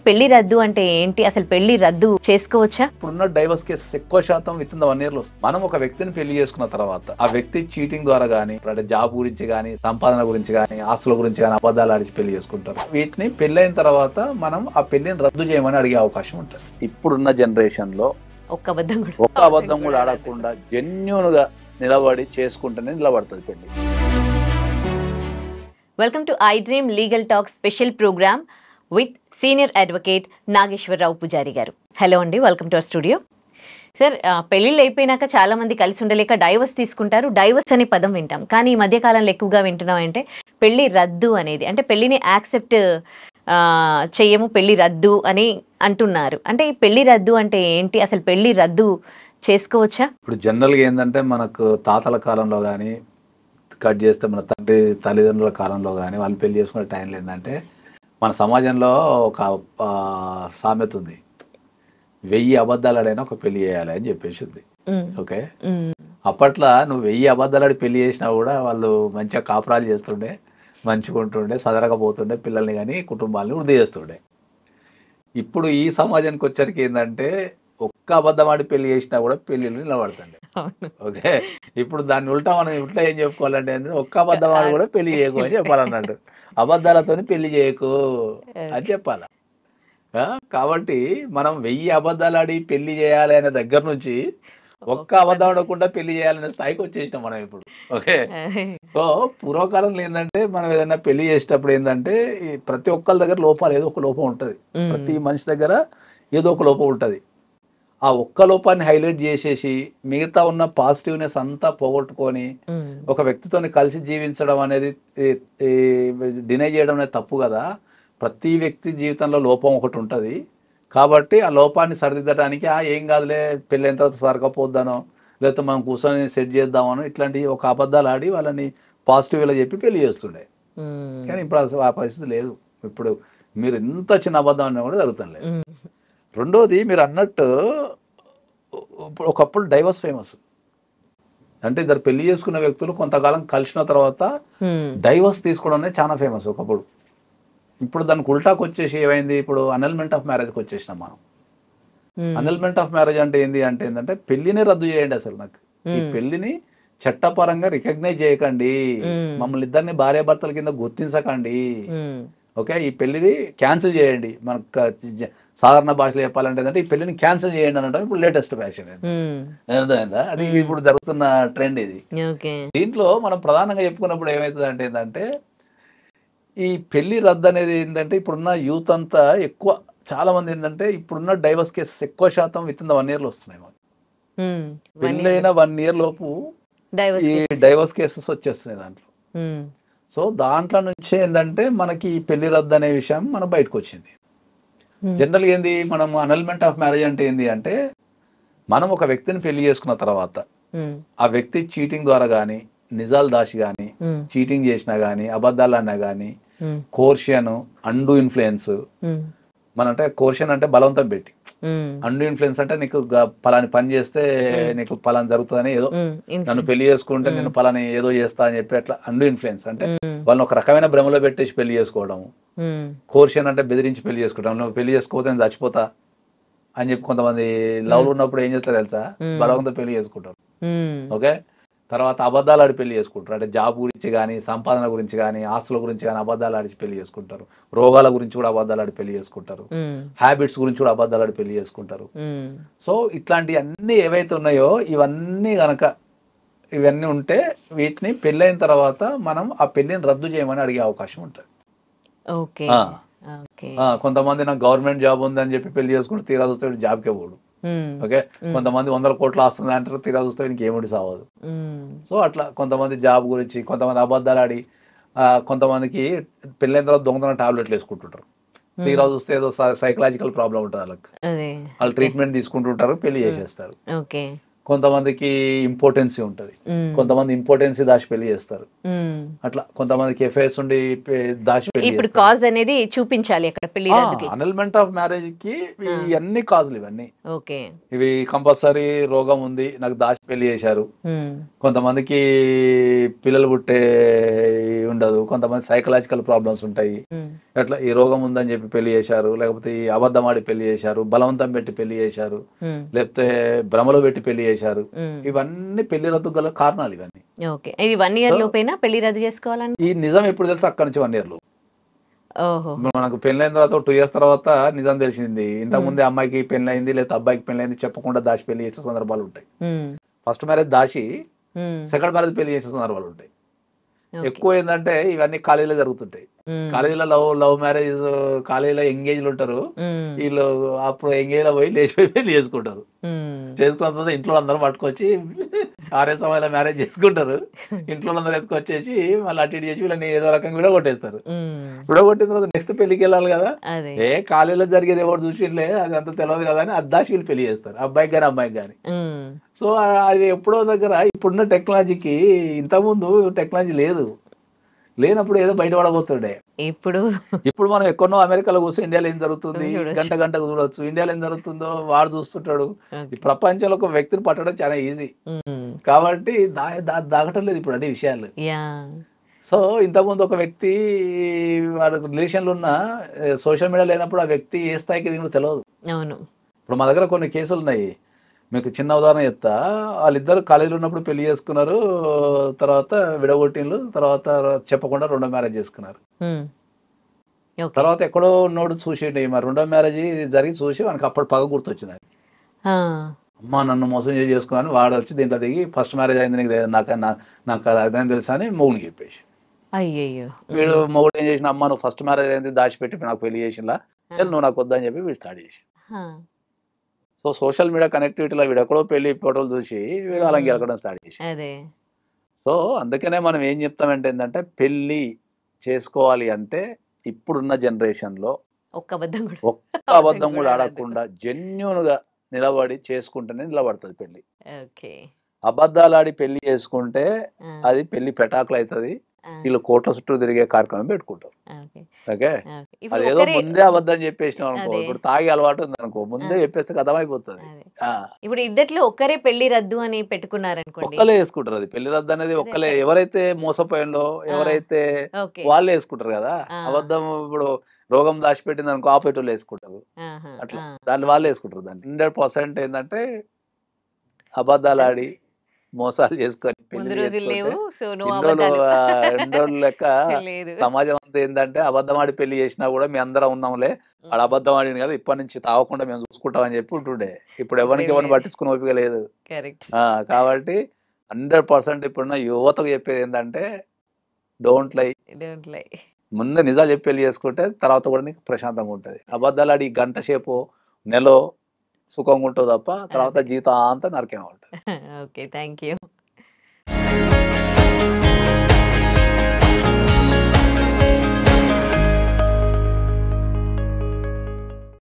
పెళ్లి రద్దు అంటే ఏంటి, అసలు పెళ్లి రద్దు చేసుకోవచ్చా? ఇప్పుడున్న డైవర్స్ కేసెస్ ఎక్కువ శాతం విత్ ఇన్ ద 1 year లో మనం ఒక వ్యక్తిని పెళ్లి చేసుకున్న తర్వాత ఆ వ్యక్తి చీటింగ్ ద్వారా గానీ, అంటే జాబ్ గురించి గానీ, సంపాదన గురించి గానీ, ఆస్తుల గురించి గానీ అబద్ధాలు ఆడిచి పెళ్లి చేసుకుంటారు. వీటిని పెళ్ళైన తర్వాత మనం ఆ పెళ్లిని రద్దు చేయమని అడిగే అవకాశం ఉంటుంది. ఇప్పుడున్న జనరేషన్ లో ఒక్క అబద్ధం కూడా ఆడకుండా జెన్యూన్ గా నిలబడి చేసుకుంటేనే నిలబడుతుంది పెళ్లి. Welcome to I dream legal talk special programme with senior advocate Nageswara Rao Pujari garu. Hello అండి, welcome to our studio. Sir, పెళ్ళిళ్ళు అయిపోయినాక చాలా మంది కలిసి ఉండలేక డైవర్స్ తీసుకుంటారు. డైవర్స్ అనే పదం వింటాం, కానీ ఈ మధ్య కాలంలో ఎక్కువగా వింటున్నాం అంటే పెళ్లి రద్దు అనేది. అంటే పెళ్లిని యాక్సెప్ట్ చెయ్యము, పెళ్లి రద్దు అని అంటున్నారు. అంటే ఈ పెళ్లి రద్దు అంటే ఏంటి, అసలు పెళ్లి రద్దు చేసుకోవచ్చా? ఇప్పుడు జనరల్గా ఏంటంటే మనకు తాతల కాలంలో కానీ కట్ చేస్తే మన తల్లిదండ్రుల కాలంలో కానీ వాళ్ళు పెళ్లి చేసుకునే టైంలో ఏంటంటే మన సమాజంలో ఒక సామెత ఉంది, 1000 అబద్ధాలు ఆడైనా ఒక పెళ్లి చేయాలి అని చెప్పేసి ఉంది. ఓకే, అప్పట్లో నువ్వు 1000 అబద్ధాలు ఆడి పెళ్లి చేసినా కూడా వాళ్ళు మంచిగా కాపురాలు చేస్తుండే, మంచిగా ఉంటుండే, సదరకపోతుండే, పిల్లల్ని కానీ కుటుంబాలని వృద్ధి చేస్తుండే. ఇప్పుడు ఈ సమాజానికి వచ్చరికి ఏంటంటే ఒక్క అబద్ధం ఆడి పెళ్లి చేసినా కూడా పెళ్లిళ్ళు నిలబడుతుండే. ఓకే, ఇప్పుడు దాన్ని ఉల్టా మనం ఇట్లా ఏం చెప్పుకోవాలంటే ఒక్క అబద్ధం ఆడి కూడా పెళ్లి చేయకు అని చెప్పాలన్నట్టు. అబద్ధాలతో పెళ్లి చేయకు అని చెప్పాలి. కాబట్టి మనం 1000 అబద్ధాలు ఆడి పెళ్లి చేయాలి అనే దగ్గర నుంచి ఒక్క అబద్ధం ఆడకుండా పెళ్లి చేయాలనే స్థాయికి వచ్చేసినాం మనం ఇప్పుడు. ఓకే, సో పూర్వకాలంలో ఏంటంటే మనం ఏదైనా పెళ్లి చేసేటప్పుడు ఏంటంటే ప్రతి ఒక్కరి దగ్గర లోపాలు, ఏదో ఒక లోపం ఉంటుంది. ప్రతి మనిషి దగ్గర ఏదో ఒక లోపం ఉంటుంది. ఆ ఒక్క లోపాన్ని హైలైట్ చేసేసి మిగతా ఉన్న పాజిటివ్నెస్ అంతా పోగొట్టుకొని ఒక వ్యక్తితో కలిసి జీవించడం అనేది డినై చేయడం అనేది తప్పు కదా. ప్రతి వ్యక్తి జీవితంలో లోపం ఒకటి ఉంటుంది. కాబట్టి ఆ లోపాన్ని సరిదిద్దడానికి ఏం కాదులే పెళ్ళి అయిన తర్వాత సరకపోద్దానో, లేకపోతే మనం కూర్చొని సెట్ చేద్దామనో, ఇట్లాంటి ఒక అబద్ధాలు ఆడి వాళ్ళని పాజిటివ్గా చెప్పి పెళ్లి చేస్తుండే. కానీ ఇప్పుడు ఆ పరిస్థితి లేదు. ఇప్పుడు మీరు ఎంత చిన్న అబద్ధం అన్నా కూడా జరుగుతుంది లేదు. రెండోది, మీరు అన్నట్టు ఒకప్పుడు డైవర్స్ ఫేమస్. అంటే ఇద్దరు పెళ్లి చేసుకున్న వ్యక్తులు కొంతకాలం కలిసిన తర్వాత డైవర్స్ తీసుకోవడం అనేది చాలా ఫేమస్ ఒకప్పుడు. ఇప్పుడు దానికి ఉల్టాకి వచ్చేసి ఏమైంది, ఇప్పుడు అనల్మెంట్ ఆఫ్ మ్యారేజ్కి వచ్చేసినాం మనం. అనల్మెంట్ ఆఫ్ మ్యారేజ్ అంటే ఏంటంటే పెళ్లినే రద్దు చేయండి. అసలు నాకు ఈ పెళ్లిని చట్టపరంగా రికగ్నైజ్ చేయకండి, మమ్మల్ని ఇద్దరిని భార్యాభర్తల కింద గుర్తించకండి. ఓకే, ఈ పెళ్లిని క్యాన్సిల్ చేయండి. మనకు సాధారణ భాషలో చెప్పాలంటే ఏంటంటే ఈ పెళ్లిని క్యాన్సిల్ చేయండి అని అంటే ఇప్పుడు లేటెస్ట్ ఫ్యాషన్. అర్థమైందా? అది ఇప్పుడు జరుగుతున్న ట్రెండ్ ఇది. దీంట్లో మనం ప్రధానంగా చెప్పుకున్నప్పుడు ఏమవుతుంది అంటే ఏంటంటే ఈ పెళ్లి రద్దు అనేది ఏంటంటే ఇప్పుడున్న యూత్ అంతా ఎక్కువ, చాలా మంది ఏంటంటే ఇప్పుడున్న డైవర్స్ కేసెస్ ఎక్కువ శాతం విత్ ఇన్ ద 1 year లో వస్తున్నాయి. పెళ్లి అయిన 1 year లోపు ఈ డైవర్స్ కేసెస్ వచ్చేస్తున్నాయి దాంట్లో. సో దాంట్లో నుంచి ఏంటంటే మనకి ఈ పెళ్లి రద్దు అనే విషయం మనం బయటకు వచ్చింది. జనరల్గా ఏంది, మనం అనల్మెంట్ ఆఫ్ మ్యారేజ్ అంటే ఏంది అంటే మనం ఒక వ్యక్తిని పెళ్లి చేసుకున్న తర్వాత ఆ వ్యక్తి చీటింగ్ ద్వారా కానీ, నిజాలు దాచి కానీ, చీటింగ్ చేసినా కానీ, అబద్ధాలు అన్నా కానీ, కోర్షన్, అండు ఇన్ఫ్లుయెన్స్. మన అంటే కోర్షన్ అంటే బలవంతం పెట్టి, అండు ఇన్ఫ్లుయెన్స్ అంటే నీకు పలాని పని చేస్తే నీకు పలాని జరుగుతుందని, ఏదో నన్ను పెళ్లి చేసుకుంటే నేను పలాని ఏదో చేస్తా అని చెప్పి అట్లా అండు ఇన్ఫ్లుయెన్స్ అంటే వాళ్ళని ఒక రకమైన భ్రమలో పెట్టేసి పెళ్లి చేసుకోవడం. కోర్షన్ అంటే బెదిరించి పెళ్లి చేసుకోవడం. నువ్వు పెళ్లి చేసుకోకపోతే నేను చచ్చిపోతా అని చెప్పి కొంతమంది లవ్లు ఉన్నప్పుడు ఏం చేస్తారు తెలుసా, బలవంతం పెళ్లి చేసుకుంటారు. ఓకే, తర్వాత అబద్ధాలు ఆడి పెళ్లి చేసుకుంటారు. అంటే జాబ్ గురించి కానీ, సంపాదన గురించి కానీ, ఆస్తుల గురించి కానీ అబద్ధాలు ఆడి పెళ్లి చేసుకుంటారు. రోగాల గురించి కూడా అబద్ధాలు ఆడి పెళ్లి చేసుకుంటారు. హ్యాబిట్స్ గురించి కూడా అబద్ధాలు ఆడి పెళ్లి చేసుకుంటారు. సో ఇట్లాంటి అన్ని ఏవైతే ఉన్నాయో ఇవన్నీ ఉంటే వీటిని పెళ్ళైన తర్వాత మనం ఆ పెళ్లిని రద్దు చేయమని అడిగే అవకాశం ఉంటుంది. కొంతమంది నాకు గవర్నమెంట్ జాబ్ ఉందని చెప్పి పెళ్లి చేసుకుంటే తీరా చూస్తే జాబ్కే పోడు. ఓకే, కొంతమంది 100 కోట్లు వస్తుంది అంటారు, తీరా చూస్తే ఇంకేమిటి సావదు. సో అట్లా కొంతమంది జాబ్ గురించి, కొంతమంది అబద్ధాలు ఆడి, కొంతమందికి పెళ్ళైన తర్వాత దొంగతనం టాబ్లెట్లు వేసుకుంటుంటారు. తీరా చూస్తే ఏదో సైకలాజికల్ ప్రాబ్లం ఉంటుంది వాళ్ళకి, వాళ్ళు ట్రీట్మెంట్ తీసుకుంటుంటారు, పెళ్లి చేసేస్తారు. కొంతమందికి ఇంపార్టెన్సీ ఉంటుంది, కొంతమంది ఇంపార్టెన్సీ దాచి పెళ్లి చేస్తారు. అట్లా కొంతమందికి ఎఫ్ఐఆర్స్ ఉండి దాచి పెళ్లి ఇప్పుడు చేస్తారు. కాజ్ అనేది చూపించాలి అక్కడ పెళ్లి రద్దుకి. అనల్మెంట్ ఆఫ్ మ్యారేజ్ కి ఇవన్నీ కాజులు ఇవన్నీ. ఓకే. ఇవి కంపల్సరీ రోగం ఉంది నాకు దాచి పెళ్లి చేశారు. కొంతమందికి పిల్లలు పుట్టే ఉండదు, కొంతమంది సైకలాజికల్ ప్రాబ్లమ్స్ ఉంటాయి. అట్లా ఈ రోగం ఉందని చెప్పి పెళ్లి చేశారు, లేకపోతే ఈ అబద్ధం ఆడి పెళ్లి చేశారు, బలవంతం పెట్టి పెళ్లి చేశారు, లేకపోతే భ్రమలో పెట్టి పెళ్లి చేశారు. ఇవన్నీ పెళ్లి రద్దు గల కారణాలు ఇవన్నీ. ఓకే. ఇది 1 year లోపైనా పెళ్లి రద్దు చేసుకోవాలండి? ఈ నిజం ఎప్పుడు తెలుసు అక్కడి నుంచి 1 year లో. ఓహో. మనకు పెళ్ళైన తర్వాత 2 years తర్వాత నిజం తెలిసింది. ఇంతకు ముందే అమ్మాయికి పెళ్ళైంది లేదా అబ్బాయికి పెళ్ళైంది చెప్పకుండా దాచి పెళ్లి చేసే సందర్భాలు ఉంటాయి. ఫస్ట్ మ్యారేజ్ దాచి సెకండ్ మ్యారేజ్ పెళ్లి చేసే సందర్భాలు ఉంటాయి. ఎక్కువ ఏంటంటే ఇవన్నీ కాలేజీలో జరుగుతుంటాయి. కాలేజీలో లవ్ మ్యారేజ్, కాలేజీలో ఎంగేజ్లు ఉంటారు. వీళ్ళు అప్పుడు ఎంగేజ్ లో పోయి లేచిపోయి పెళ్లి చేసుకుంటారు. చేసుకున్న తర్వాత ఇంట్లో అందరూ పట్టుకొచ్చి ఆరే సమయంలో మ్యారేజ్ చేసుకుంటారు. ఇంట్లో అందరూ ఎత్తుకొచ్చేసి మళ్ళీ అటు ఇటు చేసి వీళ్ళని ఏదో రకంగా విడగొట్టేస్తారు. విడగొట్టిన తర్వాత నెక్స్ట్ పెళ్లికి వెళ్ళాలి కదా, ఏ కాలేజీలో జరిగేది ఎవరు చూసిండే అది అంత తెలియదు కదా అని అద్దాసి వీళ్ళు పెళ్లి చేస్తారు, అబ్బాయికి కానీ అమ్మాయికి కానీ. సో అది ఎప్పుడో దగ్గర ఇప్పుడున్న టెక్నాలజీకి, ఇంతకుముందు టెక్నాలజీ లేనప్పుడు ఏదో బయట పడబోతుండే. ఇప్పుడు మనం ఎక్కడో అమెరికాలో కూర్చొని ఇండియాలో ఏం జరుగుతుంది గంట గంటకు చూడొచ్చు. ఇండియాలో ఏం జరుగుతుందో వాడు చూస్తుంటాడు. ఈ ప్రపంచంలో ఒక వ్యక్తిని పట్టడం చాలా ఈజీ కాబట్టి దాగటం లేదు ఇప్పుడు అన్ని విషయాలు. సో ఇంతకుముందు ఒక వ్యక్తి వాడు రిలేషన్లు ఉన్న సోషల్ మీడియా లేనప్పుడు ఆ వ్యక్తి ఏ స్థాయికి ఇది కూడా తెలియదు. ఇప్పుడు మా దగ్గర కొన్ని కేసులు ఉన్నాయి, మీకు చిన్న ఉదాహరణ చెప్తా. వాళ్ళిద్దరు కాలేజీలో ఉన్నప్పుడు పెళ్లి చేసుకున్నారు, తర్వాత విడగొట్టిండ్రు, తర్వాత చెప్పకుండా రెండో మ్యారేజ్ చేసుకున్నారు. తర్వాత ఎక్కడో ఉన్నోడు చూసిండు, మరి రెండో మ్యారేజ్ జరిగి చూసి వానికి అప్పుడు పగ గుర్తొచ్చింది. అమ్మ నన్ను మోసం చేసుకున్నాను, వాడు వచ్చి దీంట్లో దిగి ఫస్ట్ మ్యారేజ్ అయింది నీకు నాకు అదేం తెలుసా అని మొగుడికి చెప్పేసి. వీడు మొగుడు ఏం చేసిన, అమ్మ నువ్వు ఫస్ట్ మ్యారేజ్ అయింది దాచిపెట్టి నాకు పెళ్లి చేసినలా, నువ్వు నాకు వద్దని చెప్పి వీడు స్టార్ట్ చేసి. సో సోషల్ మీడియా కనెక్టివిటీలో వీడు ఎక్కడో పెళ్లి ఫోటోలు చూసి వీడు అలా గెలకడం స్టార్ట్ చేసి. సో అందుకనే మనం ఏం చెప్తామంటే ఏంటంటే పెళ్లి చేసుకోవాలి అంటే ఇప్పుడున్న జనరేషన్ లో ఒక్క అబద్ధం కూడా ఆడకుండా జెన్యూన్ గా నిలబడి చేసుకుంటేనే నిలబడుతుంది పెళ్లి. అబద్ధాలు ఆడి పెళ్లి చేసుకుంటే అది పెళ్లి పెటాకులు అవుతుంది, వీళ్ళు కోట్ల చుట్టూ తిరిగే కార్యక్రమం పెట్టుకుంటారు. ఓకే, అదేదో ముందే అబద్ధం చెప్పేసినాం అనుకో, ఇప్పుడు తాగి అలవాటు ఉంది అనుకో, ముందే చెప్పేస్తే అర్థమైపోతుంది. ఇప్పుడు ఇద్దట్లో ఒక్కరే పెళ్లి రద్దు అని పెట్టుకున్నారు, ఒక్కలే వేసుకుంటారు. అది పెళ్లి రద్దు అనేది ఒక్కలే, ఎవరైతే మోసపోయిందో ఎవరైతే వాళ్ళే వేసుకుంటారు కదా. అబద్ధం ఇప్పుడు రోగం దాచిపెట్టింది అనుకో ఆపేటోళ్ళు వేసుకుంటారు, అట్లా దాన్ని వాళ్ళే వేసుకుంటారు. దాన్ని 100% ఏంటంటే అబద్ధాలు ఆడి మోసాలు చేసుకొని లెక్క సమాజం అంతా ఏంటంటే అబద్ధం ఆడి పెళ్లి చేసినా కూడా మీ అందరం ఉన్నాంలే, వాడు అబద్ధం ఆడింది కదా ఇప్పటి నుంచి తాగకుండా మేము చూసుకుంటామని చెప్పి ఉంటుండే. ఇప్పుడు ఎవరిని పట్టించుకునే ఓపిక లేదు. కాబట్టి 100% ఇప్పుడున్న యువతకు చెప్పేది ఏంటంటే డోంట్ లై. ముందు నిజాలు చెప్పి పెళ్లి చేసుకుంటే తర్వాత కూడా నీకు ప్రశాంతంగా ఉంటుంది. అబద్ధాలు ఆడి గంట సేపు నెల సుఖంగా ఉంటుంది తప్ప తర్వాత జీవితం అంతా నరకేమో ఉంటుంది. Okay, thank you.